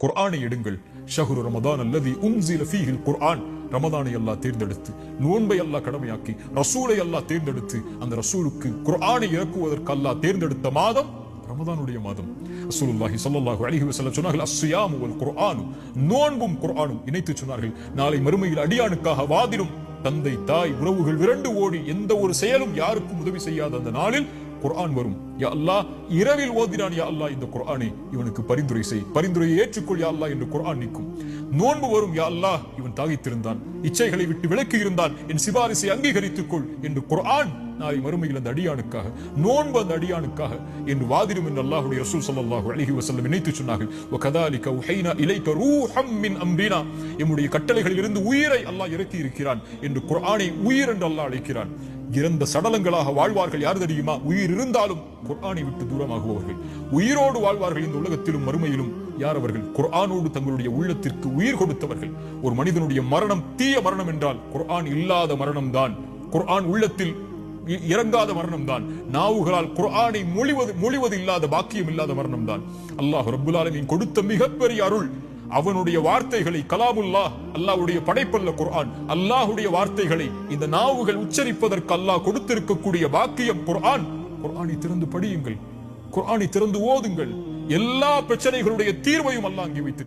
குர்ஆனை எடுங்கள். ஷஹ்ரு ரமதான் அல்லதி உன்ஸில ஃபீஹில் குர்ஆன். ரமதானை அல்லாஹ் தேர்ந்தெடுத்து, நோன்பை அல்லாஹ் கடமையாக்கி, ரசூலை அல்லாஹ் தேர்ந்தெடுத்து, அந்த ரசூலுக்கு குர்ஆனை இறக்குவதற்கு அல்லாஹ் தேர்ந்தெடுத்த மாதம் ரமதானுடைய மாதம். ரசூலுல்லாஹி ஸல்லல்லாஹு அலைஹி வஸல்லம் சொன்னார்கள், அஸ்ஸியாமு வல் குர்ஆனு, நோன்பும் குர்ஆனும் இணைத்து சொன்னார்கள். நாளை மறுமையில் அடியானுக்காக வாதிடும் தந்தை தாய் உறவுகள் விரண்டு ஓடி எந்த ஒரு செயலும் யாருக்கும் உதவி செய்யாத அந்த நாளில் குர்ஆன் வரும். யா அல்லாஹ், இரவில் ஓதினான் யா அல்லாஹ் இந்த குர்ஆனை, இவனுக்கு பரிந்துரை செய், பரிந்துரையை ஏற்றுக்கொள் யா அல்லாஹ் என்று குர்ஆன் நிற்கும். நோன்பு வரும், யா அல்லாஹ் இவன் தாகித்திருந்தான், இச்சைகளை விட்டு விலக்கி இருந்தான், என் சிபாரிசை அங்கீகரித்துக் கொள் என்று குர்ஆன் நாளை மறுமையில் அந்த அடியானுக்காக, நோன்பு அந்த அடியானுக்காக என்று வாதிடும் என்று அல்லாஹ்வுடைய ரசூல் ஸல்லல்லாஹு அலைஹி வஸல்லம் இணைத்து சொன்னார்கள். வகதாலிக உஹைனா இலைக ரூஹம் மின் அம்ரினா, நம்முடைய கட்டளைகளில் இருந்து உயிரை அல்லாஹ் இறக்கி இருக்கிறான் என்று குர்ஆனை உயிர் என்று அல்லாஹ் அழைக்கிறான். இறந்த சடலங்களாக வாழ்வார்கள் யார் தெரியுமா? உயிர் இருந்தாலும் குர்ஆனை விட்டு தூரமாகுபவர்கள். உயிரோடு வாழ்வார்கள் இந்த உலகத்திலும் மறுமையிலும் யார் அவர்கள்? குர்ஆனோடு தங்களுடைய உள்ளத்திற்கு உயிர் கொடுத்தவர்கள். ஒரு மனிதனுடைய மரணம் தீய மரணம் என்றால் குர்ஆன் இல்லாத மரணம் தான், குர்ஆன் உள்ளத்தில் இறங்காத மரணம் தான், நாவுகளால் குர்ஆனை மொழிவது இல்லாத பாக்கியம் இல்லாத மரணம் தான். அல்லாஹ் ரப்புல் ஆலமீன் கொடுத்த மிகப்பெரிய அருள். அவனுடைய வார்த்தைகளை, கலாமுல்லாஹ், அல்லாஹ்வுடைய படைப்பல்ல குர்ஆன், அல்லாஹ்வுடைய வார்த்தைகளை இந்த நாவுகள் உச்சரிப்பதற்கு அல்லாஹ் கொடுத்திருக்கக்கூடிய பாக்கியம் குர்ஆன். குர்ஆனை திறந்து படியுங்கள், குர்ஆனை திறந்து ஓதுங்கள். எல்லா பிரச்சனைகளுடைய தீர்வையும் அல்லாஹ் அங்கே வைத்து